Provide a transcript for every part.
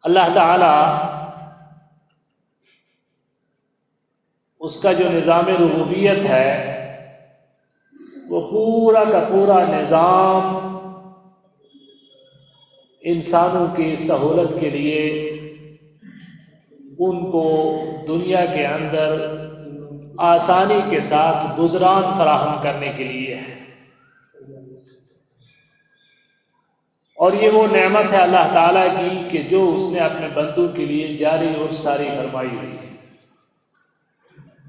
اللہ تعالیٰ اس کا جو نظام ربوبیت ہے وہ پورا کا پورا نظام انسانوں کی سہولت کے لیے ان کو دنیا کے اندر آسانی کے ساتھ گزران فراہم کرنے کے لیے ہے۔ اور یہ وہ نعمت ہے اللہ تعالیٰ کی کہ جو اس نے اپنے بندوں کے لیے جاری اور ساری فرمائی ہوئی ہے۔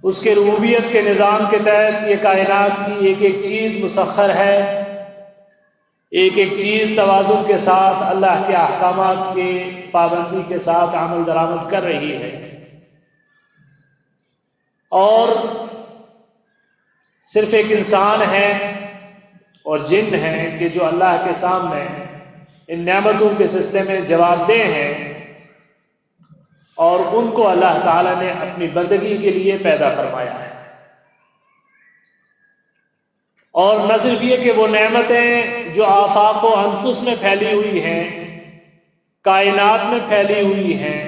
اس کے ربوبیت کے نظام کے تحت یہ کائنات کی ایک ایک چیز مسخر ہے، ایک ایک چیز توازن کے ساتھ اللہ کے احکامات کے پابندی کے ساتھ عمل درآمد کر رہی ہے۔ اور صرف ایک انسان ہے اور جن ہیں کہ جو اللہ کے سامنے ان نعمتوں کے سلسلے میں جواب دہ ہیں، اور ان کو اللہ تعالیٰ نے اپنی بندگی کے لیے پیدا فرمایا ہے۔ اور نہ صرف یہ کہ وہ نعمتیں جو آفاق و انفس میں پھیلی ہوئی ہیں، کائنات میں پھیلی ہوئی ہیں،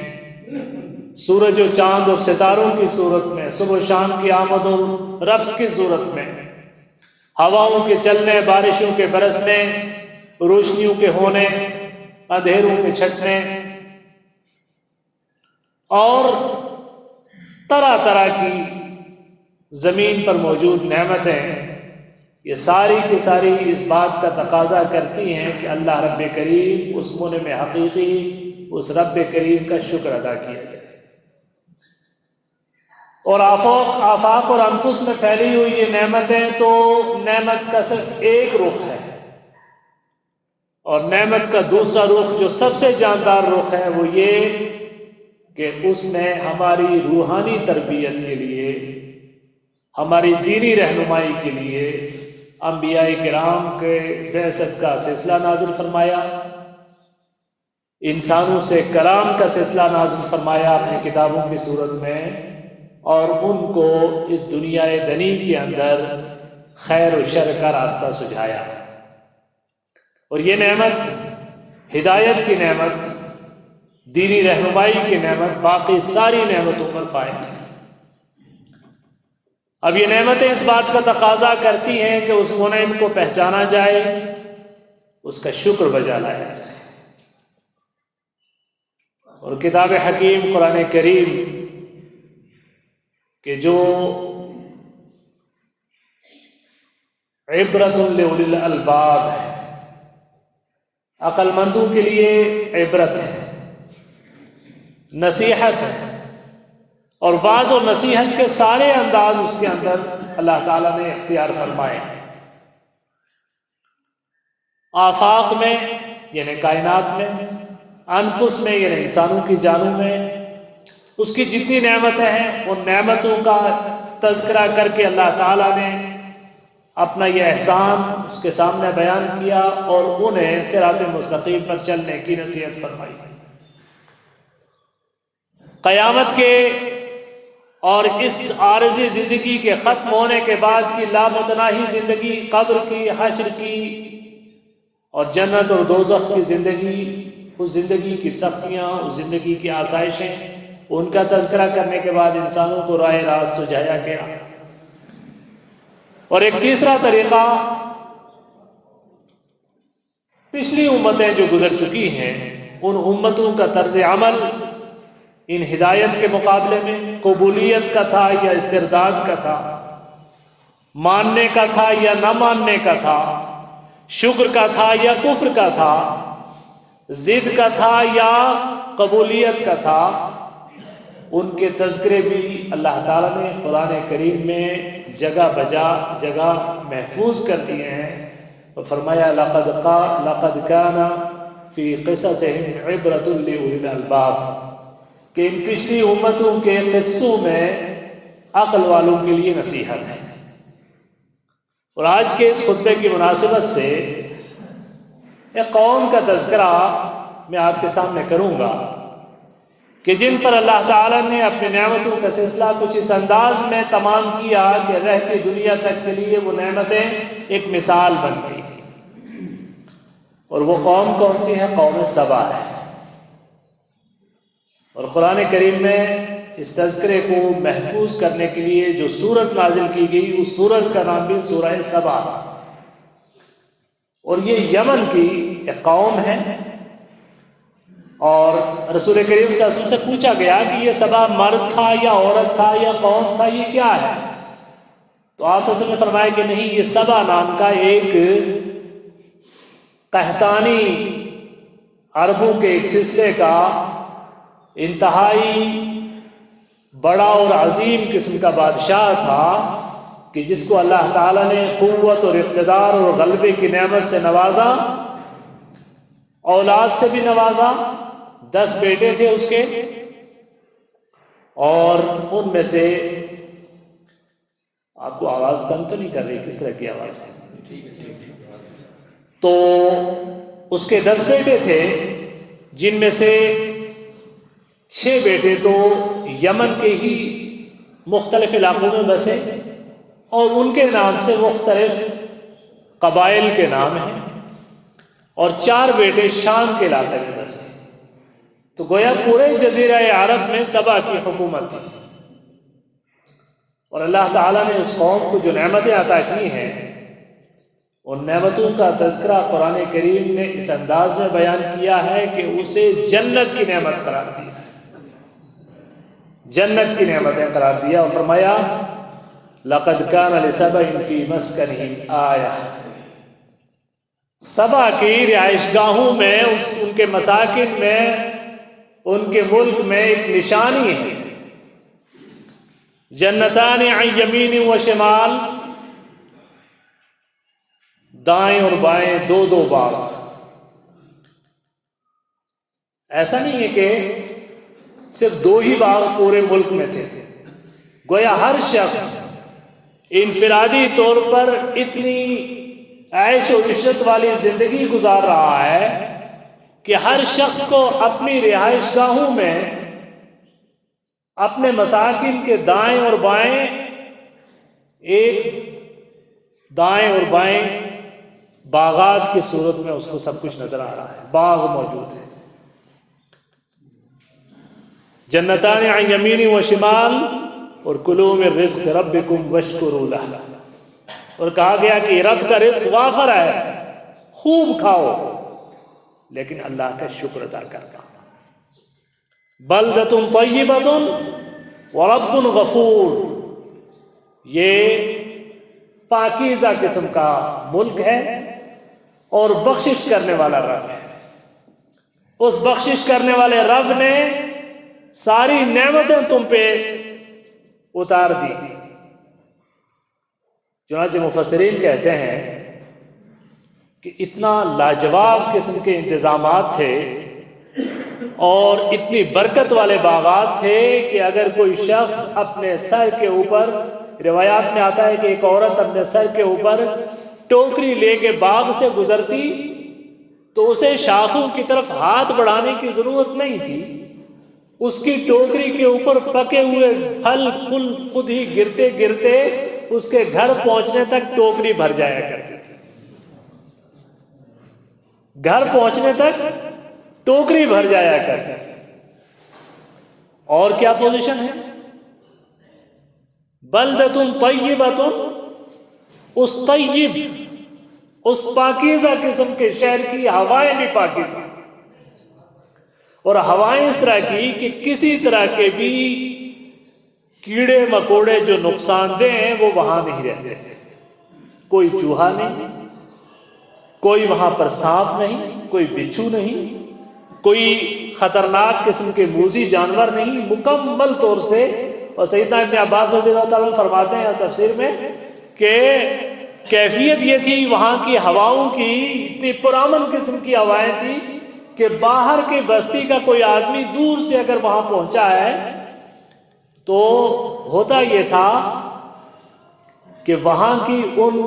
سورج و چاند اور ستاروں کی صورت میں، صبح و شام کی آمد و رفت کی صورت میں، ہواؤں کے چلنے، بارشوں کے برسنے، روشنیوں کے ہونے، اندھیروں کے چھٹنے، اور طرح طرح کی زمین پر موجود نعمتیں، یہ ساری کی ساری اس بات کا تقاضا کرتی ہیں کہ اللہ رب کریم، اس منعم حقیقی، اس رب کریم کا شکر ادا کیا جائے۔ اور آفاق اور انفس میں پھیلی ہوئی یہ نعمتیں تو نعمت کا صرف ایک رخ ہے، اور نعمت کا دوسرا رخ جو سب سے جاندار رخ ہے وہ یہ کہ اس نے ہماری روحانی تربیت کے لیے، ہماری دینی رہنمائی کے لیے انبیاء کرام کے بعثت کا سلسلہ نازل فرمایا، انسانوں سے کلام کا سلسلہ نازل فرمایا اپنی کتابوں کی صورت میں، اور ان کو اس دنیا دنی کے اندر خیر و شر کا راستہ سجھایا۔ اور یہ نعمت، ہدایت کی نعمت، دینی رہنمائی کی نعمت، باقی ساری نعمتوں پر فائد ہے۔ اب یہ نعمتیں اس بات کا تقاضا کرتی ہیں کہ اس منعم کو پہچانا جائے، اس کا شکر بجا لایا جائے۔ اور کتاب حکیم قرآن کریم کہ جو عبرت لأولی الالباب ہے، عقل مندوں کے لیے عبرت ہے، نصیحت ہے، اور وعظ و نصیحت کے سارے انداز اس کے اندر اللہ تعالیٰ نے اختیار فرمائے۔ آفاق میں یعنی کائنات میں، انفس میں یعنی انسانوں کی جانوں میں، اس کی جتنی نعمتیں ہیں ان نعمتوں کا تذکرہ کر کے اللہ تعالیٰ نے اپنا یہ احسان اس کے سامنے بیان کیا اور انہیں صراط مستقیم پر چلنے کی نصیحت فرمائی۔ قیامت کے اور اس عارضی زندگی کے ختم ہونے کے بعد کی لامتناہی زندگی، قبر کی، حشر کی، اور جنت اور دوزخ کی زندگی، اس زندگی کی سختیاں، اس زندگی کی آسائشیں، ان کا تذکرہ کرنے کے بعد انسانوں کو راہ راست سجھایا گیا۔ اور ایک تیسرا طریقہ، پچھلی امتیں جو گزر چکی ہیں ان امتوں کا طرز عمل ان ہدایت کے مقابلے میں قبولیت کا تھا یا استرداد کا تھا، ماننے کا تھا یا نہ ماننے کا تھا، شکر کا تھا یا کفر کا تھا، ضد کا تھا یا قبولیت کا تھا، ان کے تذکرے بھی اللہ تعالیٰ نے قرآن کریم میں جگہ بجا جگہ محفوظ کر دیے ہیں۔ اور فرمایا لقد كان فی قصصہم عبرۃ لأولی الالباب، کہ ان پچھلی امتوں کے قصوں میں عقل والوں کے لیے نصیحت ہے۔ اور آج کے اس خطبے کی مناسبت سے ایک قوم کا تذکرہ میں آپ کے سامنے کروں گا کہ جن پر اللہ تعالیٰ نے اپنی نعمتوں کا سلسلہ کچھ اس انداز میں تمام کیا کہ رہتی دنیا تک کے لیے وہ نعمتیں ایک مثال بن گئی۔ اور وہ قوم کون سی ہے؟ قوم سبا ہے۔ اور قرآن کریم میں اس تذکرے کو محفوظ کرنے کے لیے جو سورت نازل کی گئی اس سورت کا نام بھی سورہ سبا، اور یہ یمن کی ایک قوم ہے، اور رسول کریم صلی اللہ علیہ وسلم سے پوچھا گیا کہ یہ سبا مرد تھا یا عورت تھا یا قوم تھا، یہ کیا ہے؟ تو آپ صلی اللہ علیہ وسلم نے فرمایا کہ نہیں، یہ سبا نام کا ایک قحطانی عربوں کے ایک سلسلے کا انتہائی بڑا اور عظیم قسم کا بادشاہ تھا کہ جس کو اللہ تعالیٰ نے قوت اور اقتدار اور غلبے کی نعمت سے نوازا، اولاد سے بھی نوازا، 10 بیٹے تھے اس کے، اور ان میں سے آپ کو آواز کم تو نہیں کر رہی؟ کس طرح کی آواز ہے؟ تو اس کے 10 بیٹے تھے، جن میں سے 6 بیٹے تو یمن کے ہی مختلف علاقوں میں بسے، اور ان کے نام سے مختلف قبائل کے نام ہیں، اور 4 بیٹے شام کے علاقے میں بسے۔ تو گویا پورے جزیرہ عرب میں سبا کی حکومت تھی، اور اللہ تعالیٰ نے اس قوم کو جو نعمتیں عطا کی ہیں، ان نعمتوں کا تذکرہ قرآن کریم نے اس انداز میں بیان کیا ہے کہ اسے جنت کی نعمت قرار دیا، جنت کی نعمتیں قرار دیا، اور فرمایا لَقَدْ كَانَ لِسَبَإٍ فِي مَسْكَنِهِمْ آیَةٌ، سبا کی رہائش گاہوں میں، ان کے مساکن میں، ان کے ملک میں ایک نشانی ہے۔ جنتان عن یمین و شمال، دائیں اور بائیں 2 باغ۔ ایسا نہیں ہے کہ صرف 2 ہی باغ پورے ملک میں تھے، گویا ہر شخص انفرادی طور پر اتنی عیش و عشرت والی زندگی گزار رہا ہے کہ ہر شخص کو اپنی رہائش گاہوں میں اپنے مساکن کے دائیں اور بائیں، دائیں اور بائیں باغات کی صورت میں اس کو سب کچھ نظر آ رہا ہے، باغ موجود ہے۔ جنتان عن یمین و شمال، اور کلوا من رزق ربکم واشکروا لہ، اور کہا گیا کہ رب کا رزق وافر ہے، خوب کھاؤ لیکن اللہ کا شکر ادا کرنا۔ بلدۃ طیبۃ ورب غفور، یہ پاکیزہ قسم کا ملک ہے اور بخشش کرنے والا رب ہے۔ اس بخشش کرنے والے رب نے ساری نعمتیں تم پہ اتار دی۔ چنانچہ مفسرین کہتے ہیں کہ اتنا لاجواب قسم کے انتظامات تھے اور اتنی برکت والے باغات تھے کہ اگر کوئی شخص اپنے سر کے اوپر، روایات میں آتا ہے کہ ایک عورت اپنے سر کے اوپر ٹوکری لے کے باغ سے گزرتی تو اسے شاخوں کی طرف ہاتھ بڑھانے کی ضرورت نہیں تھی، اس کی ٹوکری کے اوپر پکے ہوئے پھل پھول خود ہی گرتے گرتے اس کے گھر پہنچنے تک ٹوکری بھر جایا کرتی تھی، گھر پہنچنے تک ٹوکری بھر جایا کرتی تھی۔ اور کیا پوزیشن ہے؟ بلدۃ طیبۃ، اس طیب، اس پاکیزہ قسم کے شہر کی ہوائیں بھی پاکیزہ، اور ہوائیں اس طرح کی کہ کسی طرح کے بھی کیڑے مکوڑے جو نقصان دہ ہیں وہ وہاں نہیں رہتے تھے، کوئی چوہا نہیں، کوئی وہاں پر سانپ نہیں، کوئی بچھو نہیں، کوئی خطرناک قسم کے موذی جانور نہیں، مکمل طور سے۔ اور سیدنا ابن عباس رضی اللہ تعالیٰ عنہ فرماتے ہیں تفسیر میں کہ کیفیت یہ تھی وہاں کی ہواؤں کی، اتنی پرامن قسم کی ہوائیں تھی کہ باہر کی بستی کا کوئی آدمی دور سے اگر وہاں پہنچا ہے تو ہوتا یہ تھا کہ وہاں کی ان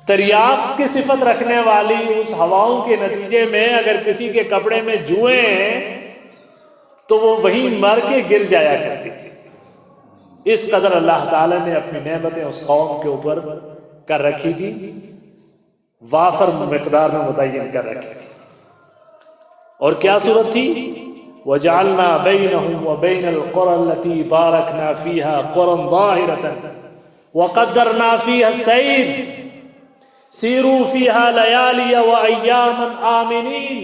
تریاق کی صفت رکھنے والی اس ہواؤں کے نتیجے میں اگر کسی کے کپڑے میں جوئیں ہیں تو وہ وہیں مر کے گر جایا کرتی تھی۔ اس قدر اللہ تعالیٰ نے اپنی نعمتیں اس قوم کے اوپر کر رکھی تھی، وافر مقدار میں متعین کر رکھی تھی۔ اور کیا صورت تھی؟ وجعلنا بينهم وبين القرى التي باركنا فيها قرى ظاهرة وقدرنا فيها السير سیروا فیہا لیالی و ایاما آمنین.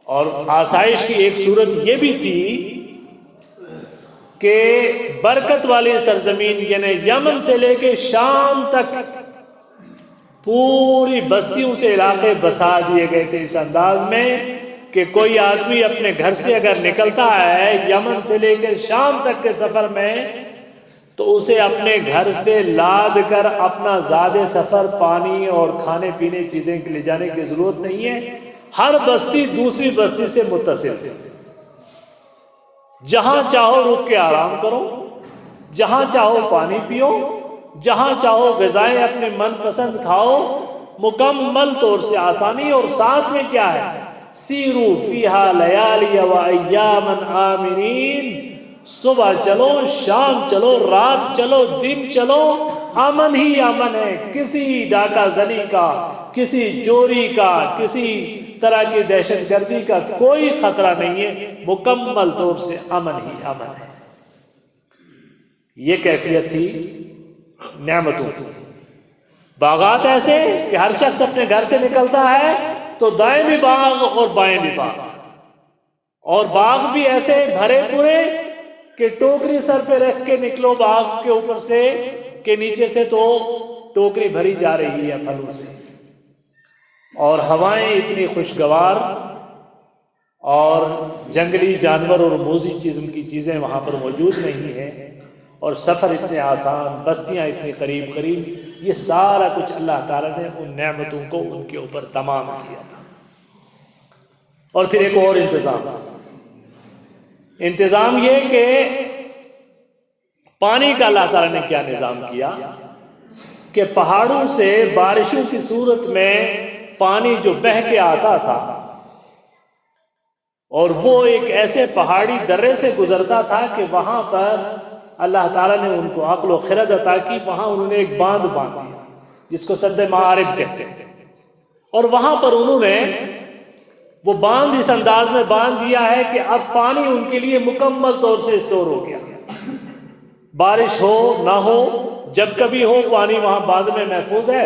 اور آسائش کی ایک صورت یہ بھی تھی کہ برکت والی سرزمین یعنی یمن سے لے کے شام تک پوری بستیوں سے علاقے بسا دیے گئے تھے اس انداز میں کہ کوئی آدمی اپنے گھر سے اگر نکلتا ہے یمن سے لے کر شام تک کے سفر میں تو اسے اپنے گھر سے لاد کر اپنا زیادہ سفر پانی اور کھانے پینے چیزیں لے جانے کی ضرورت نہیں ہے. ہر بستی دوسری بستی سے متصل ہے. جہاں چاہو رک کے آرام کرو، جہاں چاہو پانی پیو، جہاں چاہو غذائیں اپنے من پسند کھاؤ، مکمل طور سے آسانی. اور ساتھ میں کیا ہے؟ سیرو فیہا لیالی و ایاما آمنین. صبح چلو، شام چلو، رات چلو، دن چلو، امن ہی امن ہے. کسی ڈاکہ زنی کا، کسی چوری کا، کسی طرح کی دہشت گردی کا کوئی خطرہ نہیں ہے. مکمل طور سے امن ہی امن ہے. یہ کیفیت تھی نعمتوں کی. باغات ایسے کہ ہر شخص اپنے گھر سے نکلتا ہے تو دائیں بھی باغ اور بائیں بھی باغ، اور باغ بھی ایسے بھرے پورے کہ ٹوکری سر پہ رکھ کے نکلو باغ کے اوپر سے کہ نیچے سے تو ٹوکری بھری جا رہی ہے پھلوں سے. اور ہوائیں اتنی خوشگوار، اور جنگلی جانور اور موذی قسم کی چیزیں وہاں پر موجود نہیں ہیں، اور سفر اتنے آسان، بستیاں اتنی قریب قریب. یہ سارا کچھ اللہ تعالیٰ نے ان نعمتوں کو ان کے اوپر تمام کیا تھا. اور پھر ایک اور انتظام یہ کہ پانی کا اللہ تعالیٰ نے کیا نظام کیا کہ پہاڑوں سے بارشوں کی صورت میں پانی جو بہہ کے آتا تھا، اور وہ ایک ایسے پہاڑی درے سے گزرتا تھا کہ وہاں پر اللہ تعالیٰ نے ان کو عقل و خرد عطا کی. وہاں انہوں نے ایک باندھ دیا جس کو سد معارب کہتے ہیں، اور وہاں پر انہوں نے وہ باندھ اس انداز میں باندھ دیا ہے کہ اب پانی ان کے لیے مکمل طور سے اسٹور ہو گیا. بارش ہو نہ ہو، جب کبھی ہو، پانی وہاں باندھ میں محفوظ ہے،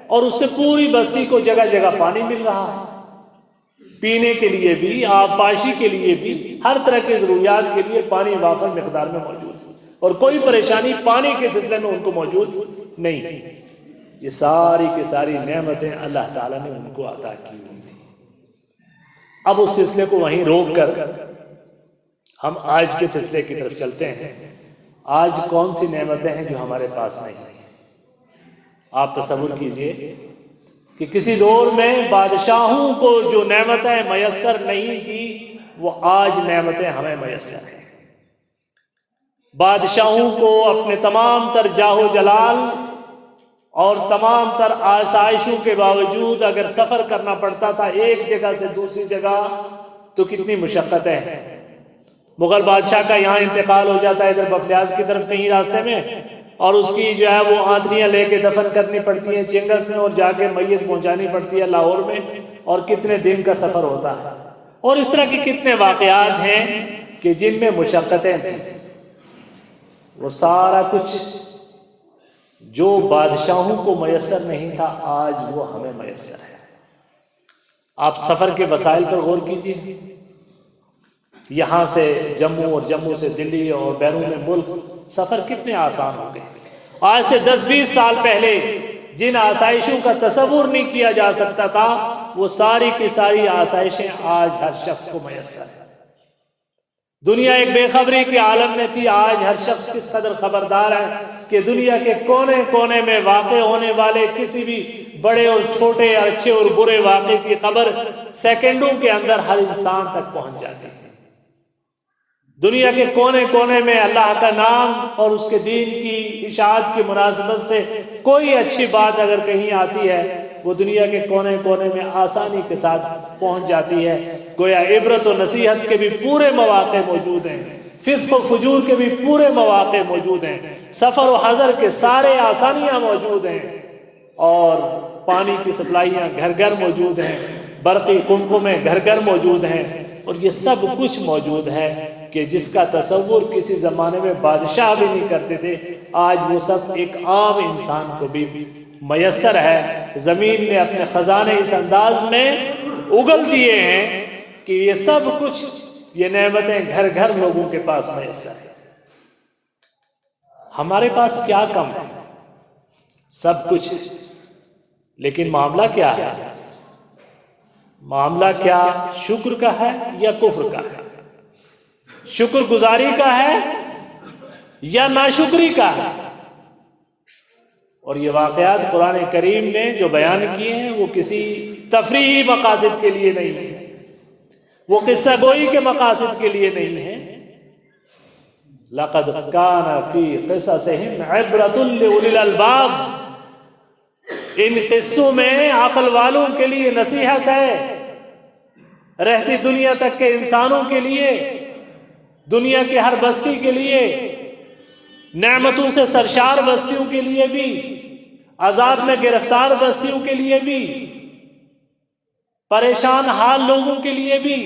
اور اس سے پوری بستی کو جگہ جگہ پانی مل رہا ہے. پینے کے لیے بھی، آبپاشی کے لیے بھی، ہر طرح کے ضروریات کے لیے پانی وافر مقدار میں موجود ہے، اور کوئی پریشانی پانی کے سلسلے میں ان کو موجود نہیں. یہ ساری کی ساری نعمتیں اللہ تعالیٰ نے ان کو عطا کی ہوئی تھی. اب اس سلسلے کو وہیں روک کر ہم آج کے سلسلے کی طرف چلتے ہیں. آج کون سی نعمتیں ہیں جو ہمارے پاس نہیں ہیں؟ آپ تصور کیجئے کہ کسی دور میں بادشاہوں کو جو نعمتیں میسر نہیں تھی وہ آج نعمتیں ہمیں میسر ہیں. بادشاہوں کو اپنے تمام تر جاہ و جلال اور تمام تر آسائشوں کے باوجود اگر سفر کرنا پڑتا تھا ایک جگہ سے دوسری جگہ تو کتنی مشقتیں ہیں. مغل بادشاہ کا یہاں انتقال ہو جاتا ہے ادھر بفلیاز کی طرف کہیں راستے میں، اور اس کی جو ہے وہ آنتریاں لے کے دفن کرنی پڑتی ہیں چنگس میں، اور جا کے میت پہنچانی پڑتی ہے لاہور میں، اور کتنے دن کا سفر ہوتا ہے. اور اس طرح کے کتنے واقعات ہیں کہ جن میں مشقتیں تھیں. وہ سارا کچھ جو بادشاہوں کو میسر نہیں تھا آج وہ ہمیں میسر ہے. آپ سفر کے وسائل پر غور کیجیے. یہاں سے جموں اور جموں سے دلی اور بیرون ملک سفر کتنے آسان ہو گئے. آج سے 10-20 سال پہلے جن آسائشوں کا تصور نہیں کیا جا سکتا تھا وہ ساری کی ساری آسائشیں آج ہر شخص کو میسر ہیں. دنیا ایک بے خبری کے عالم میں تھی، آج ہر شخص کس قدر خبردار ہے کہ دنیا کے کونے کونے میں واقع ہونے والے کسی بھی بڑے اور چھوٹے، اچھے اور برے واقعے کی خبر سیکنڈوں کے اندر ہر انسان تک پہنچ جاتی ہے. دنیا کے کونے کونے میں اللہ کا نام اور اس کے دین کی اشاعت کی مناسبت سے کوئی اچھی بات اگر کہیں آتی ہے وہ دنیا کے کونے کونے میں آسانی کے ساتھ پہنچ جاتی ہے. گویا عبرت و نصیحت کے بھی پورے مواقع موجود ہیں، فسق و فجور کے بھی پورے مواقع موجود ہیں، سفر و حضر کے سارے آسانیاں موجود ہیں، اور پانی کی سپلائیاں گھر گھر موجود ہیں. برقی کنکمیں گھر گھر موجود ہیں، اور یہ سب کچھ موجود ہے کہ جس کا تصور کسی زمانے میں بادشاہ بھی نہیں کرتے تھے، آج وہ سب ایک عام انسان کو بھی میسر ہے۔ زمین نے اپنے خزانے اس انداز میں اگل دیے ہیں کہ یہ سب کچھ، یہ نعمتیں گھر گھر لوگوں کے پاس میسر ہیں۔ ہمارے پاس کیا کم ہے؟ سب کچھ ہے، لیکن معاملہ کیا ہے؟ معاملہ کیا شکر کا ہے یا کفر کا ہے؟ شکر گزاری کا ہے یا ناشکری کا ہے؟ اور یہ واقعات قرآن کریم نے جو بیان کیے ہیں وہ کسی تفریحی مقاصد کے لیے نہیں ہیں، وہ قصہ گوئی کے مقاصد کے لیے نہیں ہیں۔ لَقَدْ كَانَ فِي قِصَصِهِمْ عِبْرَةٌ لِأُولِي الْأَلْبَابِ، ان قصوں میں عقل والوں کے لیے نصیحت ہے، رہتی دنیا تک کے انسانوں کے لیے، دنیا کی ہر بستی کے لیے، نعمتوں سے سرشار بستیوں کے لیے بھی، عذاب میں گرفتار بستیوں کے لیے بھی، پریشان حال لوگوں کے لیے بھی،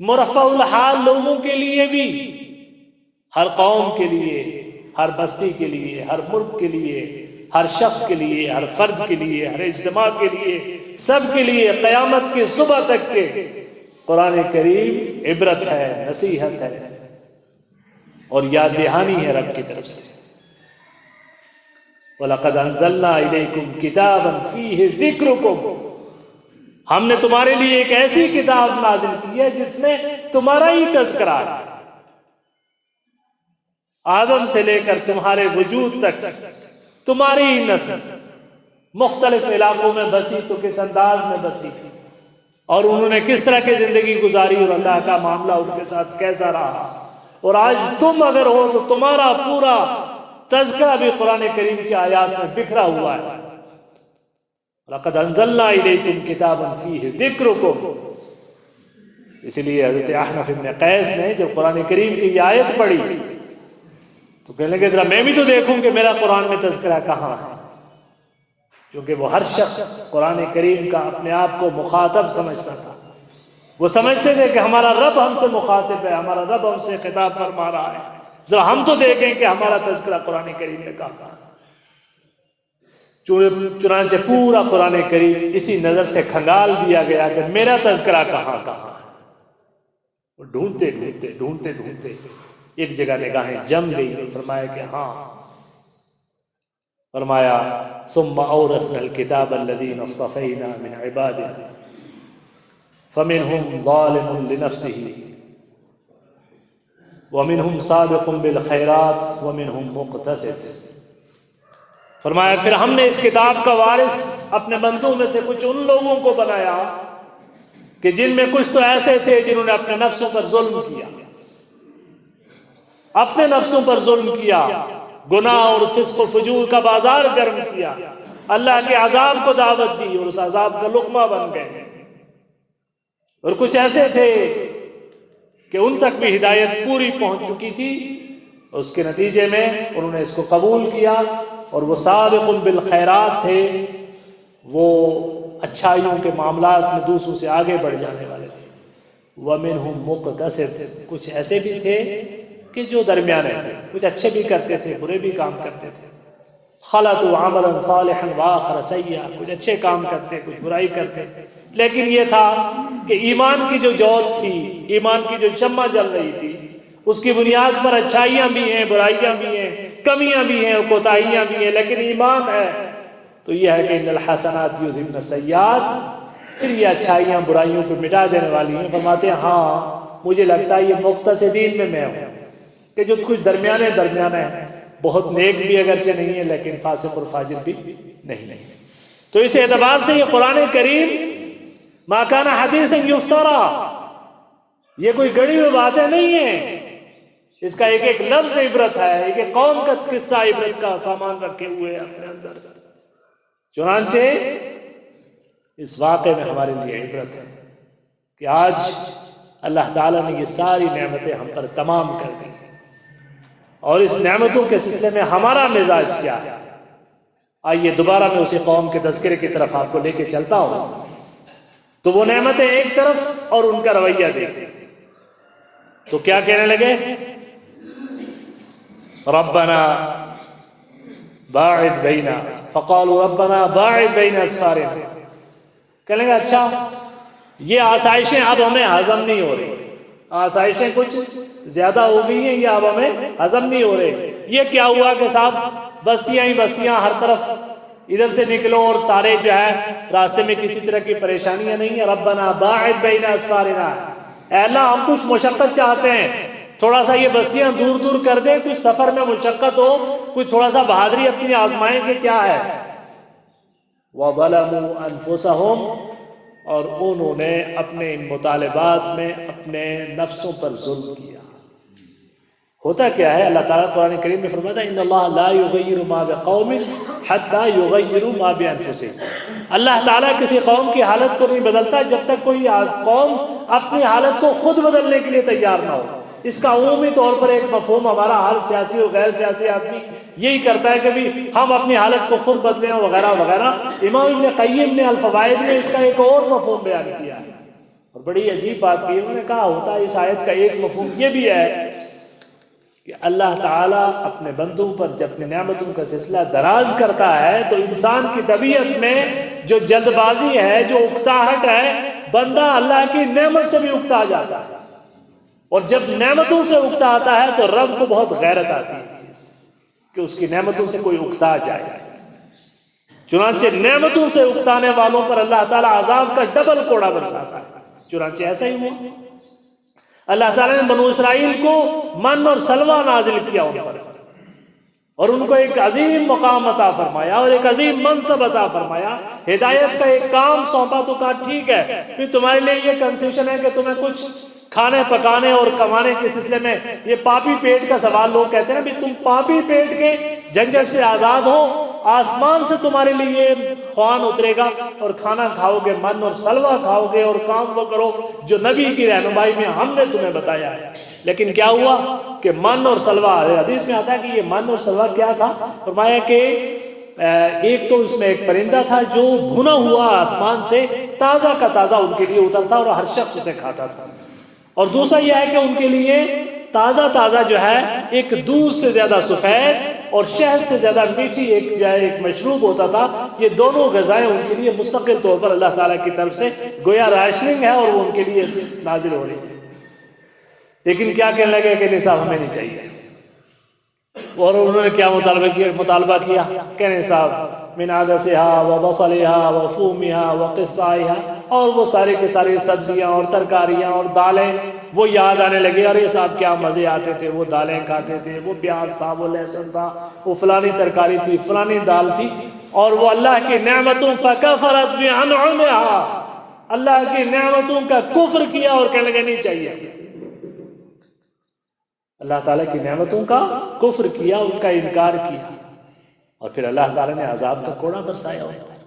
مرفع الحال لوگوں کے لیے بھی، ہر قوم کے لیے، ہر بستی کے لیے، ہر ملک کے لیے، ہر شخص کے لیے، ہر فرد کے لیے، ہر اجتماع کے لیے، سب کے لیے قیامت کی صبح تک کے قرآن کریم عبرت ہے، نصیحت ہے اور یاد دہانی ہے رب کی طرف سے۔ وَلَقَدْ أَنزَلْنَا إِلَيْكُمْ كِتَابًا فِيهِ ذِكْرُكُمْ، ہم نے تمہارے لیے ایک ایسی کتاب نازل کی ہے جس میں تمہارا ہی تذکرہ ہے، آدم سے لے کر تمہارے وجود تک، تمہاری ہی نسل مختلف علاقوں میں بسی تو کس انداز میں بسی، اور انہوں نے کس طرح کی زندگی گزاری، اور اللہ کا معاملہ ان کے ساتھ کیسا رہا، اور آج تم اگر ہو تو تمہارا پورا تذکرہ بھی قرآن کریم کی آیات میں بکھرا ہوا ہے۔ لَقَدْ أَنزَلْنَا إِلَيْكُمْ كِتَابًا فِيهِ ذِكْرُكُمْ، اسی لیے حضرت احنف ابن قیس نے جب قرآن کریم کی یہ آیت پڑھی تو کہنے لگے ذرا میں بھی تو دیکھوں کہ میرا قرآن میں تذکرہ کہاں ہے، کیونکہ وہ ہر شخص قرآن کریم کا اپنے آپ کو مخاطب سمجھتا تھا، وہ سمجھتے تھے کہ ہمارا رب ہم سے مخاطب ہے، ہمارا رب ہم سے خطاب فرما رہا ہے، ذرا ہم تو دیکھیں کہ ہمارا تذکرہ قرآن کریم میں کہاں ہے۔ چنانچہ پورا قرآن کریم اسی نظر سے کھنگال دیا گیا کہ میرا تذکرہ کہاں کہاں ہے۔ وہ ڈھونڈتے ڈھونڈتے ڈھونڈتے ڈھونڈتے ایک جگہ نگاہیں جم گئی، فرمایا کہ ہاں، فرمایا ثم اورثنا الكتاب الذين اصطفينا من عبادنا فمنهم ظالم لنفسه ومنهم سابق بالخيرات ومنهم مقتصد، فرمایا پھر ہم نے اس کتاب کا وارث اپنے بندوں میں سے کچھ ان لوگوں کو بنایا کہ جن میں کچھ تو ایسے تھے جنہوں نے اپنے نفسوں پر ظلم کیا، اپنے نفسوں پر ظلم کیا، گناہ اور فسق و فجور کا بازار گرم کیا، اللہ کے عذاب کو دعوت دی اور اس عذاب کا لقمہ بن گئے، اور کچھ ایسے تھے کہ ان تک بھی ہدایت پوری پہنچ چکی تھی، اس کے نتیجے میں انہوں نے اس کو قبول کیا، اور وہ سابق بالخیرات تھے، وہ اچھائیوں کے معاملات میں دوسروں سے آگے بڑھ جانے والے تھے۔ وَمِنْهُمْ مُقْتَصِدٌ، کچھ ایسے بھی تھے کہ جو درمیانے تھے، کچھ اچھے بھی کرتے تھے، برے بھی کام کرتے تھے۔ خَلَطُوا عَمَلًا صَالِحًا وَآخَرَ سَيِّئًا، کچھ اچھے کام کرتے، کچھ برائی کرتے، لیکن یہ تھا کہ ایمان کی جو جوت تھی، ایمان کی جو شمع جل رہی تھی، اس کی بنیاد پر اچھائیاں بھی ہیں، برائیاں بھی ہیں، کمیاں بھی ہیں، کوتاہیاں بھی ہیں، لیکن ایمان ہے تو یہ ہے کہ ان الحسنات یذہبن السیئات، پھر یہ اچھائیاں برائیوں کو مٹا دینے والی ہیں۔ فرماتے ہیں ہاں مجھے لگتا ہے یہ مقتصدین میں ہوں، کہ جو کچھ درمیانے ہیں، بہت نیک بھی اگرچہ نہیں ہے لیکن فاسق اور فاجر بھی نہیں۔ تو اس اعتبار سے یہ قرآن کریم ما کان حدیثا یفترا، یہ کوئی گڑی ہوئی باتیں نہیں ہیں، اس کا ایک ایک لفظ عبرت ہے، ایک ایک قوم کا قصہ عبرت کا سامان رکھے ہوئے اپنے اندر۔ چنانچہ اس واقعے میں ہمارے لیے عبرت ہے کہ آج اللہ تعالیٰ نے یہ ساری نعمتیں ہم پر تمام کر دی، اور اس نعمتوں کے سلسلے میں ہمارا مزاج کیا ہے۔ آئیے دوبارہ میں اسی قوم کے تذکرے کی طرف آپ کو لے کے چلتا ہوں۔ تو وہ نعمتیں ایک طرف اور ان کا رویہ دیکھیں تو کیا کہنے لگے؟ ربنا باعد بینا فقالوا ربنا باعد بین اسفارنا، کہنے لگے اچھا یہ آسائشیں اب ہمیں ہضم نہیں ہو رہی، آسائشیں کچھ زیادہ ہو گئی ہیں، یہ اب ہمیں ہضم نہیں ہو رہے۔ یہ کیا ہوا کہ صاحب بستیاں ہی بستیاں، ہر طرف ادھر سے نکلو اور سارے جو ہے راستے میں کسی طرح کی پریشانیاں نہیں ہیں۔ ربنا باعد بین اسفارنا، اے اللہ ہم کچھ مشقت چاہتے ہیں، تھوڑا سا یہ بستیاں دور دور کر دیں، کچھ سفر میں مشقت ہو، کچھ تھوڑا سا بہادری اپنی آزمائیں کہ کیا ہے۔ وَظَلَمُوا أَنفُسَهُمْ، اور انہوں نے اپنے ان مطالبات میں اپنے نفسوں پر ظلم کیا۔ ہوتا کیا ہے، اللہ تعالیٰ قرآن کریم میں فرماتا ہے ان اللہ لا یغیر ما بقوم حتی یغیروا ما بانفسہم، اللہ تعالیٰ کسی قوم کی حالت کو نہیں بدلتا جب تک کوئی قوم اپنی حالت کو خود بدلنے کے لیے تیار نہ ہو۔ اس کا عمومی طور پر ایک مفہوم ہمارا ہر سیاسی اور غیر سیاسی آدمی یہی کرتا ہے کہ بھی ہم اپنی حالت کو خود بدلیں وغیرہ وغیرہ۔ امام ابن قیم نے الفوائد میں اس کا ایک اور مفہوم بیان کیا ہے اور بڑی عجیب بات کی، انہوں نے کہا ہوتا ہے اس آیت کا ایک مفہوم یہ بھی ہے کہ اللہ تعالیٰ اپنے بندوں پر جب اپنی نعمتوں کا سلسلہ دراز کرتا ہے تو انسان کی طبیعت میں جو جلد بازی ہے، جو اکتاہٹ ہے، بندہ اللہ کی نعمت سے بھی اکتا جاتا ہے، اور جب نعمتوں سے اکتا آتا ہے تو رب کو بہت غیرت آتی ہے کہ اس کی نعمتوں سے کوئی اکتا جائے۔ چنانچہ نعمتوں سے اکتانے والوں پر اللہ تعالیٰ عذاب کا ڈبل کوڑا برساتا ہے۔ چنانچہ ایسا ہی ہوا، اللہ تعالیٰ نے بنو اسرائیل کو من اور سلوہ نازل کیا ان پر، اور ان کو ایک عظیم مقام عطا فرمایا اور ایک عظیم منصب عطا فرمایا، ہدایت کا ایک کام سونپا تو کہا ٹھیک ہے پھر تمہارے لیے یہ کنسیشن ہے کہ تمہیں کچھ کھانے پکانے اور کمانے کے سلسلے میں یہ پاپی پیٹ کا سوال لوگ کہتے ہیں نا بھی تم پاپی پیٹ کے جھنجھٹ سے آزاد ہو، آسمان سے تمہارے لیے خوان اترے گا اور کھانا کھاؤ گے، من اور سلوہ کھاؤ گے اور کام وہ کرو جو نبی کی رہنمائی میں ہم نے تمہیں بتایا ہے۔ لیکن کیا ہوا کہ من اور سلوہ، حدیث میں آتا ہے کہ یہ من اور سلوہ کیا تھا، فرمایا کہ ایک تو اس میں ایک پرندہ تھا جو بھنا ہوا آسمان سے تازہ کا تازہ ان کے لیے اترتا اور ہر شخص اسے کھاتا تھا، اور دوسرا یہ ہے کہ ان کے لیے تازہ تازہ جو ہے ایک دودھ سے زیادہ سفید اور شہد سے زیادہ میٹھی ایک مشروب ہوتا تھا۔ یہ دونوں غذائیں ان کے لیے مستقل طور پر اللہ تعالیٰ کی طرف سے گویا راشننگ ہے اور وہ ان کے لیے نازل ہو رہی ہے۔ لیکن کیا کہنے لگے کہ نصاب ہمیں نہیں چاہیے، اور انہوں نے کیا مطالبہ کیا کہ نصاب من عدسها وبصلها وفومها وقصائها، اور وہ سارے کے سارے سبزیاں اور ترکاریاں اور دالیں وہ یاد آنے لگے، ارے صاحب کیا مزے آتے تھے، وہ دالیں کھاتے تھے، وہ پیاز تھا، وہ لہسن تھا، وہ فلانی ترکاری تھی، فلانی دال تھی، اور وہ اللہ کی نعمتوں فکفرت بانعمها، اللہ کی نعمتوں کا کفر کیا اور کہنے لگے نہیں چاہیے، اللہ تعالیٰ کی نعمتوں کا کفر کیا، ان کا انکار کیا، اور پھر اللہ تعالیٰ نے عذاب کا کوڑا برسایا ہوتا ہے۔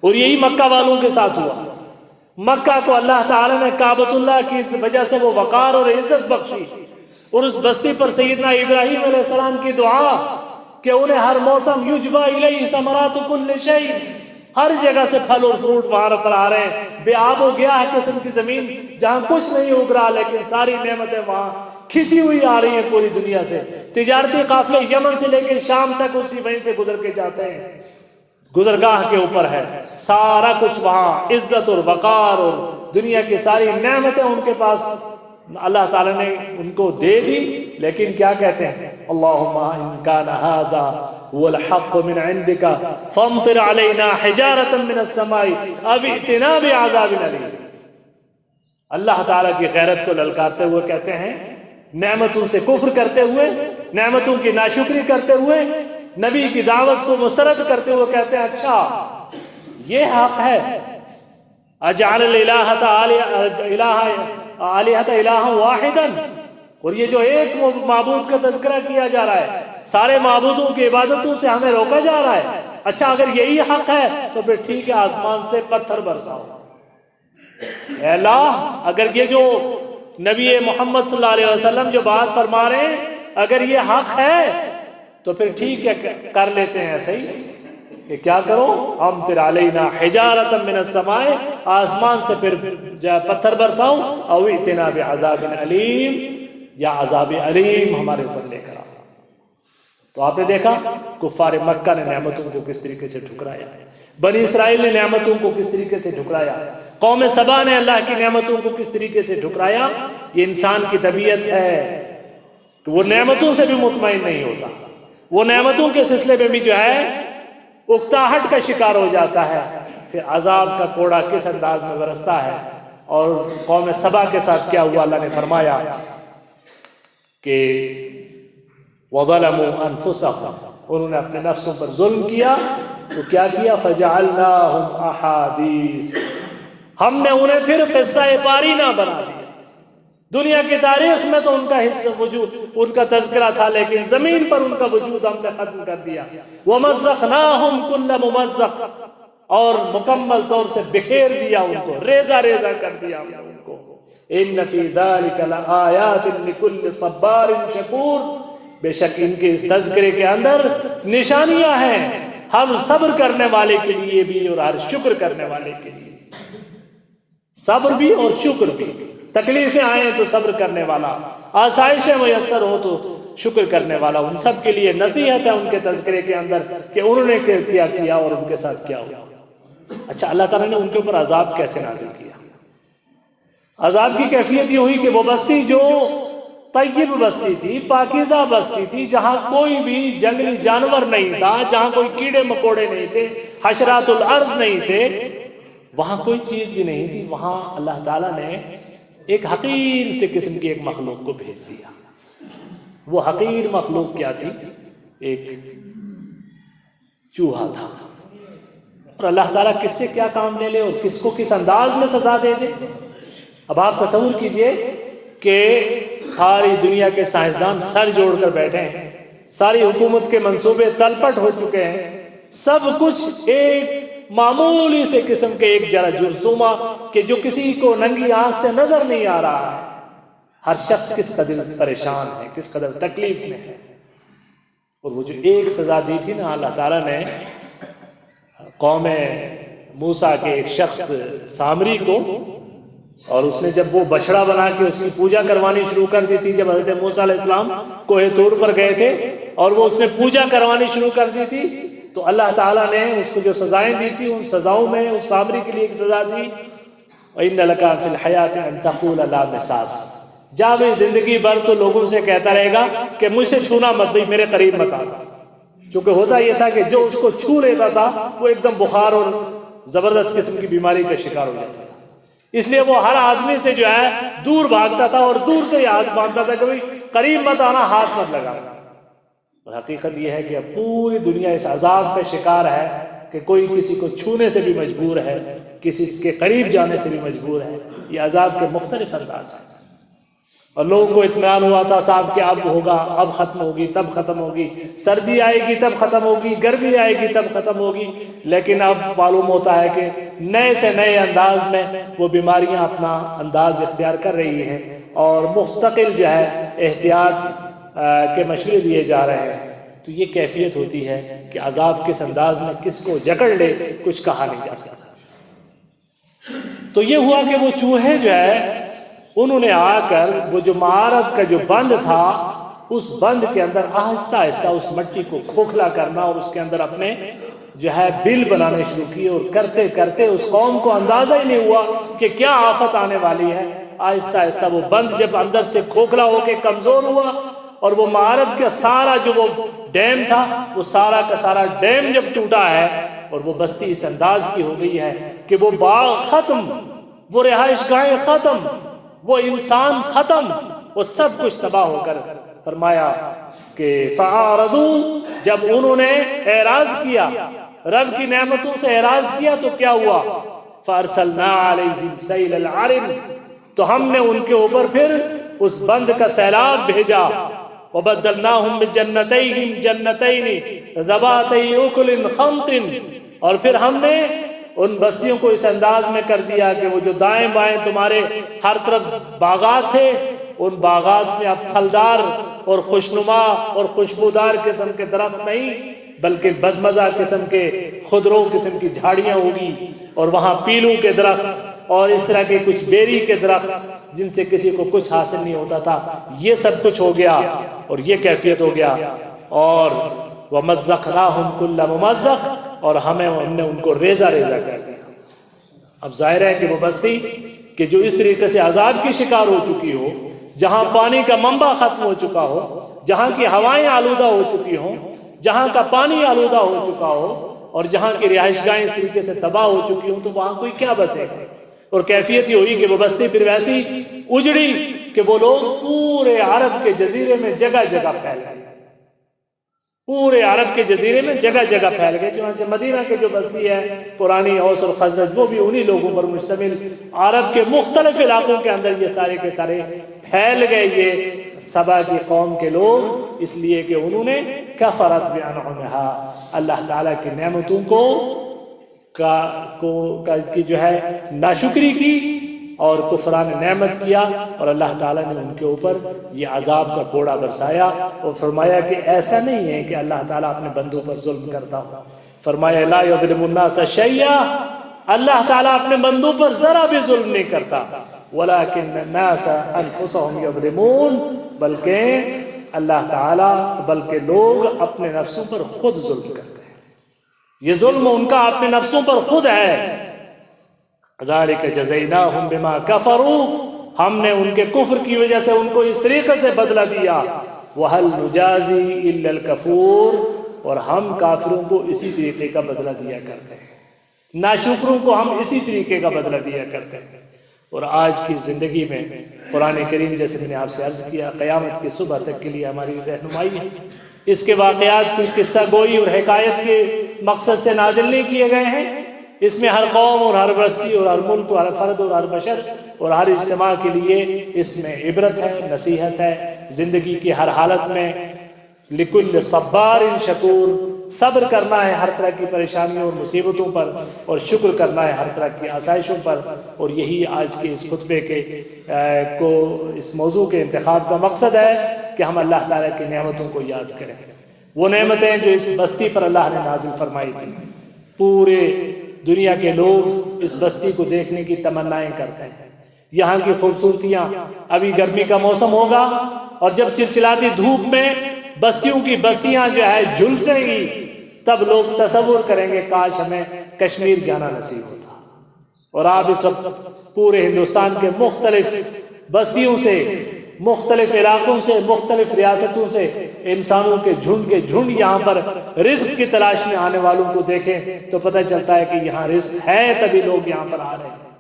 اور یہی مکہ والوں کے ساتھ ہوا۔ مکہ کو اللہ تعالیٰ نے کعبۃ اللہ کی اس وجہ سے وہ وقار اور عزت بخشی، اور اس بستی پر سیدنا ابراہیم علیہ السلام کی دعا کہ انہیں ہر موسم یجبا الیہ ثمرات کل شیء، ہر جگہ سے پھل اور فروٹ وہاں پر آ رہے ہیں، بے آب ہو گیا ہے قسم کی زمین جہاں کچھ نہیں اگ رہا، لیکن ساری نعمتیں وہاں کھچی ہوئی آ رہی ہیں پوری دنیا سے۔ تجارتی قافلے یمن سے لے کے شام تک اسی وہیں سے گزر کے جاتے ہیں، گزرگاہ کے اوپر ہے، سارا کچھ وہاں عزت اور وقار اور دنیا کی ساری نعمتیں ان کے پاس اللہ تعالیٰ نے ان کو دے دی۔ لیکن کیا کہتے ہیں، اللہم ان کان ھذا هو الحق من عندک فامطر علینا حجارۃ من السماء او ائتنا بعذاب الیم۔ اللہ تعالیٰ کی غیرت کو للکارتے ہوئے کہتے ہیں، نعمتوں سے کفر کرتے ہوئے، نعمتوں کی ناشکری کرتے ہوئے، نبی کی دعوت کو مسترد کرتے ہوئے کہتے ہیں اچھا یہ حق ہے، اجعل الالہۃ الہا واحدا، اور یہ جو ایک معبود کا تذکرہ کیا جا رہا ہے، سارے معبودوں کی عبادتوں سے ہمیں روکا جا رہا ہے، اچھا اگر یہی حق ہے تو پھر ٹھیک ہے آسمان سے پتھر برساؤ۔ اے اللہ اگر یہ جو نبی محمد صلی اللہ علیہ وسلم جو بات فرما رہے ہیں اگر یہ حق ہے تو پھر ٹھیک ہے کر لیتے ہیں ایسے ہی، کہ کیا کرو، امطر علینا حجارۃ من السماء، آسمان سے پھر پتھر برساؤ، او ائتنا بعذاب علیم، یا عذاب علیم ہمارے اوپر لے کر آؤ۔ تو آپ نے دیکھا کفار مکہ نے نعمتوں کو کس طریقے سے ٹھکرایا، بنی اسرائیل نے نعمتوں کو کس طریقے سے ٹھکرایا، قوم سبا نے اللہ کی نعمتوں کو کس طریقے سے ٹھکرایا۔ یہ انسان کی طبیعت ہے کہ وہ نعمتوں سے بھی مطمئن نہیں ہوتا، وہ نعمتوں کے سلسلے میں بھی جو ہے اکتاہٹ کا شکار ہو جاتا ہے، پھر عذاب کا کوڑا کس انداز میں برستا ہے۔ اور قوم سبا کے ساتھ کیا ہوا، اللہ نے فرمایا کہ وَظَلَمُوا أَنفُسَهُمْ، انہوں نے اپنے نفسوں پر ظلم کیا، تو کیا کیا، فَجَعَلْنَاهُمْ أَحَادِيث، ہم نے انہیں پھر قصہ پارینہ بنا دیا۔ دنیا کی تاریخ میں تو ان کا حصہ وجود، ان کا تذکرہ تھا، لیکن زمین پر ان کا وجود ہم نے ختم کر دیا۔ وَمَزَّقْنَاهُمْ كُلَّ مُمَزَّقٍ، اور مکمل طور سے بکھیر دیا ان کو، ریزہ ریزہ کر دیا ہم نے ان کو۔ إِنَّ فِي ذَلِكَ لَآيَاتٍ لِكُلِّ صَبَّارٍ شَكُورٍ، بے شک ان کے اس تذکرے کے اندر نشانیاں ہیں ہم صبر کرنے والے کے لیے بھی اور ہر شکر کرنے والے کے لیے، صبر بھی اور شکر بھی۔ تکلیفیں آئیں تو صبر کرنے والا، آسائشیں میسر ہو تو شکر کرنے والا، ان سب کے لیے نصیحت ہے ان کے تذکرے کے اندر کہ انہوں نے کیا کیا اور ان کے ساتھ کیا ہوا۔ اچھا، اللہ تعالیٰ نے ان کے اوپر عذاب کیسے نازل کیا؟ عذاب کی کیفیت یہ ہوئی کہ وہ بستی جو طیب بستی تھی، پاکیزہ بستی تھی، جہاں کوئی بھی جنگلی جانور نہیں تھا، جہاں کوئی کیڑے مکوڑے نہیں تھے، حشرات الارض نہیں تھے، وہاں کوئی چیز بھی نہیں تھی، وہاں اللہ تعالیٰ نے ایک حقیر سے قسم کی ایک مخلوق کو بھیج دیا۔ وہ حقیر مخلوق کیا تھی؟ ایک چوہا تھا۔ اور اللہ تعالیٰ کس سے کیا کام لے لے اور کس کو کس انداز میں سزا دے دے۔ اب آپ تصور کیجئے کہ ساری دنیا کے سائنسدان سر جوڑ کر بیٹھے ہیں، ساری حکومت کے منصوبے تلپٹ ہو چکے ہیں، سب کچھ ایک معمولی سے قسم کے ایک جرثومہ کہ جو کسی کو ننگی آنکھ سے نظر نہیں آ رہا ہے۔ ہر شخص کس قدر پریشان ہے، کس قدر تکلیف میں ہے۔ اور وہ جو ایک سزا دی تھی نا اللہ تعالیٰ نے قوم موسیٰ کے ایک شخص سامری کو، اور اس نے جب وہ بچڑا بنا کے اس کی پوجا کروانی شروع کر دی تھی، جب حضرت موسیٰ علیہ السلام کوہ طور پر گئے تھے اور وہ اس نے پوجا کروانی شروع کر دی تھی، تو اللہ تعالیٰ نے اس کو جو سزائیں دی تھی، ان سزاؤں میں اس سامری کے لیے ایک سزا دی، وَإِنَّ لَكَ فِي الْحَيَاةِ أَن تَقُولَ لَا مِسَاسَ، جا بھی زندگی بھر تو لوگوں سے کہتا رہے گا کہ مجھ سے چھونا مت، بھائی میرے قریب مت آنا۔ چونکہ ہوتا یہ تھا کہ جو اس کو چھو لیتا تھا وہ ایک دم بخار اور زبردست قسم کی بیماری کا شکار ہو جاتا تھا، اس لیے وہ ہر آدمی سے جو ہے دور بھاگتا تھا اور دور سے ہی ہاتھ باندھتا تھا کہ بھائی قریب مت آنا، ہاتھ مت لگانا۔ اور حقیقت یہ ہے کہ اب پوری دنیا اس عذاب کا شکار ہے کہ کوئی کسی کو چھونے سے بھی مجبور ہے، کسی کے قریب جانے سے بھی مجبور ہے۔ یہ عذاب کے مختلف انداز ہیں، اور لوگوں کو اطمینان ہوا تھا صاحب کہ اب ہوگا، اب ختم ہوگی، تب ختم ہوگی، سردی آئے گی تب ختم ہوگی، گرمی آئے گی تب ختم ہوگی، لیکن اب معلوم ہوتا ہے کہ نئے سے نئے انداز میں وہ بیماریاں اپنا انداز اختیار کر رہی ہیں، اور مستقل جو ہے احتیاط کے مشورے دیے جا رہے ہیں۔ تو یہ کیفیت ہوتی ہے کہ عذاب کس انداز میں کس کو جکڑ لے کچھ کہا نہیں جا سکتا۔ تو یہ ہوا کہ وہ چوہے جو ہے انہوں نے آ کر وہ جو معارب کا جو بند تھا، اس بند کے اندر آہستہ آہستہ اس مٹی کو کھوکھلا کرنا اور اس کے اندر اپنے جو ہے بل بنانے شروع کیے، اور کرتے کرتے اس قوم کو اندازہ ہی نہیں ہوا کہ کیا آفت آنے والی ہے۔ آہستہ آہستہ وہ بند جب اندر سے کھوکھلا ہو کے کمزور ہوا، اور وہ معارب کا سارا جو وہ ڈیم تھا، وہ سارا کا سارا ڈیم جب ٹوٹا ہے، اور وہ بستی اس انداز کی ہو گئی ہے کہ وہ باغ ختم، وہ رہائش گاہیں ختم، وہ انسان ختم، وہ سب کچھ تباہ ہو کر فرمایا کہ فَعَارَضُوا، جب انہوں نے اعراض کیا، رب کی نعمتوں سے اعراض کیا، تو کیا ہوا؟ فَأَرْسَلْنَا عَلَيْهِمْ سَيْلَ الْعَرِمِ، تو ہم نے ان کے اوپر پھر اس بند کا سیلاب بھیجا۔ وَبَدَّلْنَاهُمْ بِجَنَّتَيْهِمْ جَنَّتَيْنِ ذَوَاتَيْ أُكُلٍ خَمْطٍ، اور پھر ہم نے ان بستیوں کو اس انداز میں کر دیا کہ وہ جو دائیں بائیں تمہارے ہر طرف باغات تھے، ان باغات میں اب پھلدار اور خوشنما اور خوشبودار قسم کے درخت نہیں بلکہ بدمزہ قسم کے خضرو قسم کی جھاڑیاں ہوگی، اور وہاں پیلوں کے درخت اور اس طرح کے کچھ بیری کے درخت جن سے کسی کو کچھ حاصل نہیں ہوتا تھا، یہ سب کچھ ہو گیا اور یہ کیفیت ہو گیا۔ اور وَمَزَّقْنَاهُمْ كُلَّ مُمَزَّقٍ، اور ہم نے ان کو ریزہ ریزہ کر دیا۔ اب ظاہر ہے کہ وہ بستی کہ جو اس طریقے سے عذاب کی شکار ہو چکی ہو، جہاں پانی کا منبع ختم ہو چکا ہو، جہاں کی ہوائیں آلودہ ہو چکی ہوں، جہاں کا پانی آلودہ ہو چکا ہو، اور جہاں کی رہائش گاہیں اس طریقے سے تباہ ہو چکی ہوں، تو وہاں کوئی کیا بسے؟ اور کیفیت یہ ہوئی کہ وہ بستی پھر ویسی اجڑی کہ وہ لوگ پورے عرب کے جزیرے میں جگہ جگہ پھیل گئے، پورے عرب کے جزیرے میں جگہ جگہ پھیل گئے۔ چنانچہ مدینہ کے جو بستی ہے پرانی اوس اور خزرج، وہ بھی انہی لوگوں پر مشتمل عرب کے مختلف علاقوں کے اندر یہ سارے کے سارے پھیل گئے، یہ سبا کی قوم کے لوگ، اس لیے کہ انہوں نے کفرت بانعمہا، اللہ تعالیٰ کی نعمتوں کی جو ہے ناشکری کی اور کفران نعمت کیا، اور اللہ تعالیٰ نے ان کے اوپر یہ عذاب کا کوڑا برسایا۔ اور فرمایا کہ ایسا نہیں ہے کہ اللہ تعالیٰ اپنے بندوں پر ظلم کرتا ہو، فرمایا لا یظلم الناس شیئا، اللہ تعالیٰ اپنے بندوں پر ذرا بھی ظلم نہیں کرتا، ولکن الناس انفسهم یظلمون، بلکہ اللہ تعالیٰ بلکہ لوگ اپنے نفسوں پر خود ظلم کرتے ہیں، یہ ظلم ان کا اپنے نفسوں پر خود ہے۔ ذالک جزیناہم بما کفروا، ہم نے ان کے کفر کی وجہ سے ان کو اس طریقے سے بدلہ دیا۔ وہل نجازی الا الکفور، اور ہم کافروں کو اسی طریقے کا بدلہ دیا کرتے ہیں، ناشکروں کو ہم اسی طریقے کا بدلہ دیا کرتے ہیں۔ اور آج کی زندگی میں قرآن کریم، جیسے میں نے آپ سے عرض کیا، قیامت کی صبح تک کے لیے ہماری رہنمائی ہے۔ اس کے واقعات کی قصہ گوئی اور حکایت کے مقصد سے نازل نہیں کیے گئے ہیں، اس میں ہر قوم اور ہر بستی اور ہر ملک اور ہر فرد اور ہر بشر اور ہر اجتماع کے لیے اس میں عبرت ہے، نصیحت ہے۔ زندگی کی ہر حالت میں لکل صبار شکور، صبر کرنا ہے ہر طرح کی پریشانیوں اور مصیبتوں پر، اور شکر کرنا ہے ہر طرح کی آسائشوں پر۔ اور یہی آج کے اس خطبے کے اس موضوع کے انتخاب کا مقصد ہے کہ ہم اللہ تعالیٰ کی نعمتوں کو یاد کریں، وہ نعمتیں جو اس بستی پر اللہ نے نازل فرمائی تھی۔ پورے دنیا کے لوگ اس بستی کو دیکھنے کی تمنائیں کرتے ہیں، یہاں کی خوبصورتیاں۔ ابھی گرمی کا موسم ہوگا اور جب چلچلاتی دھوپ میں بستیوں کی بستیاں جو ہے جھلسیں گی، تب لوگ تصور کریں گے کاش ہمیں کشمیر جانا نصیب ہوتا۔ اور آپ اس وقت پورے ہندوستان کے مختلف بستیوں سے، مختلف علاقوں سے، مختلف ریاستوں سے انسانوں کے جھنڈ یہاں پر رزق کی تلاش میں آنے والوں کو دیکھیں تو پتہ چلتا ہے کہ یہاں رزق ہے، تبھی لوگ یہاں پر آ رہے ہیں۔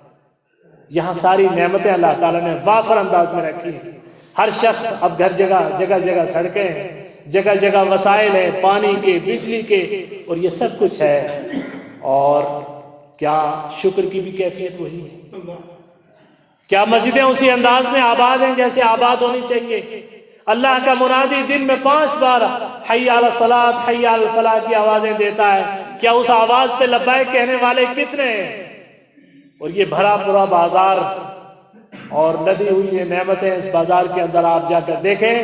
یہاں ساری نعمتیں اللہ تعالیٰ نے وافر انداز میں رکھی ہیں۔ ہر شخص اب جگہ جگہ سڑکیں ہیں، جگہ جگہ وسائل ہیں، پانی کے، بجلی کے، اور یہ سب کچھ ہے۔ اور کیا شکر کی بھی کیفیت وہی ہے؟ کیا مسجدیں اسی انداز میں آباد ہیں جیسے آباد ہونی چاہیے؟ اللہ کا منادی دن میں 5 بار حی علی الصلاۃ، حی علی الفلاح کی آوازیں دیتا ہے، کیا اس آواز پہ لبیک کہنے والے کتنے ہیں؟ اور یہ بھرا پورا بازار اور لدی ہوئی یہ نعمتیں اس بازار کے اندر آپ جا کر دیکھیں،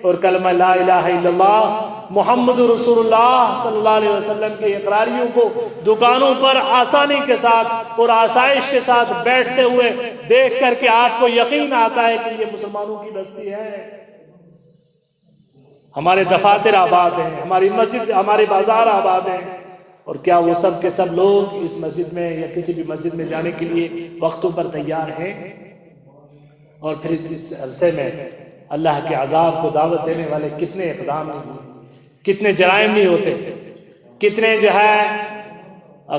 اور کلمہ لا الہ الا اللہ محمد رسول اللہ صلی اللہ علیہ وسلم کے اقراریوں کو دکانوں پر آسانی کے ساتھ اور آسائش کے ساتھ بیٹھتے ہوئے دیکھ کر کے آپ کو یقین آتا ہے کہ یہ مسلمانوں کی بستی ہے۔ ہمارے دفاتر آباد ہیں، ہماری مسجد، ہمارے بازار آباد ہیں، اور کیا وہ سب کے سب لوگ اس مسجد میں یا کسی بھی مسجد میں جانے کے لیے وقتوں پر تیار ہیں؟ اور پھر اس عرصے میں اللہ کے عذاب کو دعوت دینے والے کتنے اقدام نہیں ہوتے، کتنے جرائم نہیں ہوتے، کتنے جو ہے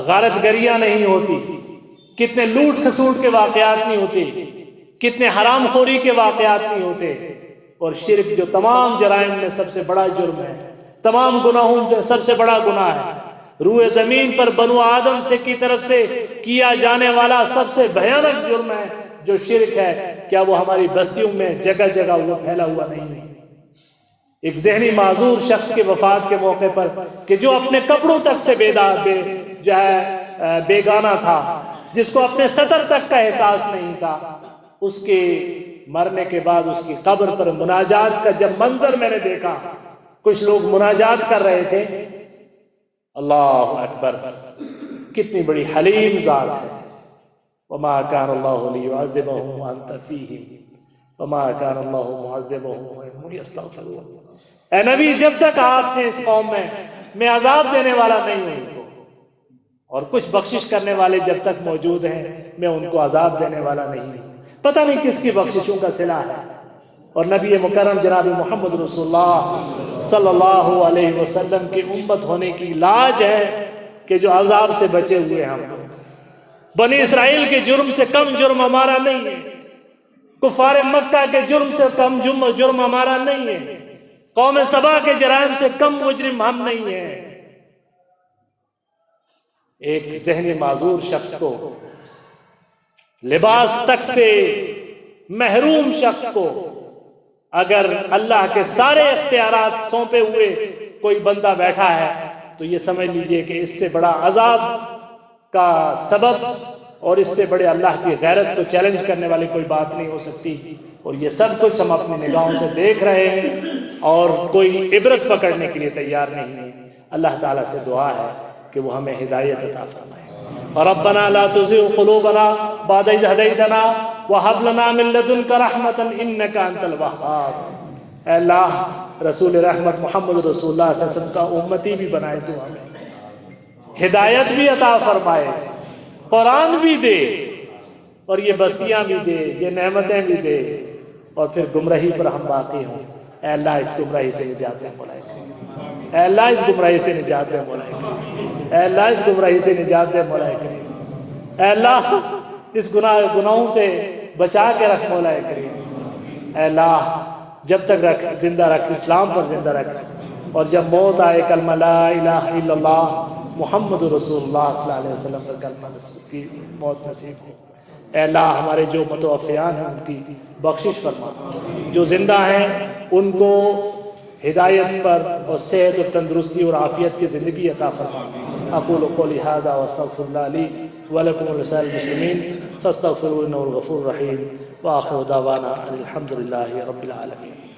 غارت گریاں نہیں ہوتی، کتنے لوٹ کھسوٹ کے واقعات نہیں ہوتے، کتنے حرام خوری کے واقعات نہیں ہوتے۔ اور شرک جو تمام جرائم میں سب سے بڑا جرم ہے، تمام گناہوں میں سب سے بڑا گناہ ہے، روئے زمین پر بنو آدم سے کی طرف سے کیا جانے والا سب سے بھیانک جرم ہے جو شرک ہے۔ کیا وہ ہماری بستیوں میں جگہ جگہ وہ پھیلا ہوا نہیں ہے؟ ایک ذہنی معذور شخص کی وفات کے موقع پر کہ جو اپنے کپڑوں تک سے بیگانہ تھا، جس کو اپنے سطر تک کا احساس نہیں تھا، اس کے مرنے کے بعد اس کی قبر پر مناجات کا جب منظر میں نے دیکھا، کچھ لوگ مناجات کر رہے تھے، اللہ اکبر، کتنی بڑی حلیم ذات ہے۔ وما كان الله ليعذبهم وانت فيهم وما كان الله معذبهم وهم يستغفرون۔ اے نبی، جب تک آپ ہیں اس قوم میں عذاب دینے والا نہیں ہوں ان کو، اور کچھ بخشش کرنے والے جب تک موجود ہیں میں ان کو عذاب دینے والا نہیں ہوں۔ پتہ نہیں کس کی بخششوں کا صلہ ہے۔ اور نبی مکرم جناب محمد رسول اللہ صلی اللہ علیہ وسلم کی امت ہونے کی لاج ہے کہ جو عذاب سے بچے ہوئے ہم لوگ۔ بنی اسرائیل کے جرم سے کم جرم ہمارا نہیں ہے، کفار مکہ کے جرم سے کم جرم ہمارا نہیں ہے، قوم سبا کے جرائم سے کم مجرم ہم نہیں ہیں۔ ایک ذہنی معذور شخص کو، لباس تک سے محروم شخص کو اگر اللہ کے سارے اختیارات سونپے ہوئے کوئی بندہ بیٹھا ہے تو یہ سمجھ لیجئے کہ اس سے بڑا عذاب کا سبب اور اس سے بڑے اللہ کی غیرت کو چیلنج کرنے والی کوئی بات نہیں ہو سکتی۔ اور یہ سب کچھ ہم اپنی نگاہوں سے دیکھ رہے ہیں اور کوئی عبرت پکڑنے کے لیے تیار نہیں ہے۔ اللہ تعالیٰ سے دعا ہے کہ وہ ہمیں ہدایت عطا فرمائے۔ ربنا لا تزغ قلوبنا بعد إذ هديتنا وهب لنا من لدنك رحمة إنك أنت الوهاب۔ اے اللہ، رسول رحمت محمد رسول اللہ صلی اللہ علیہ وسلم کا امتی بھی بنائے، تو ہمیں ہدایت بھی عطا فرمائے، قرآن بھی دے، اور یہ بستیاں بھی دے، یہ نعمتیں بھی دے، اور پھر گمراہی پر ہم باقی ہوں۔ اے اللہ، اس گمراہی سے نجات دے مولا کریم۔ اے اللہ، اس گمراہی سے نجات دے مولا کریم۔ اے اللہ، اس گمراہی سے نجات دے مولا کریم۔ اے اللہ، اس گناہوں سے بچا کے رکھ مولا کریم۔ اے اللہ، جب تک رکھ، زندہ رکھ، اسلام پر زندہ رکھ، اور جب موت آئے کلمہ لا الہ الا اللہ محمد رسول اللہ صلی اللہ علیہ وسلم پر کلمہ کی موت نصیب ہو۔ اے اللہ، ہمارے جو متوفیان ہیں ان کی بخشش فرما، جو زندہ ہیں ان کو ہدایت پر اور صحت و تندرستی اور عافیت کی زندگی عطا فرما۔ اقول قولی ھذا واستغفر اللہ لی ولکم ولسائر المسلمین فاستغفروہ انہ الغفور الرحیم، وآخر دعوانا ان الحمد للہ رب العالمین۔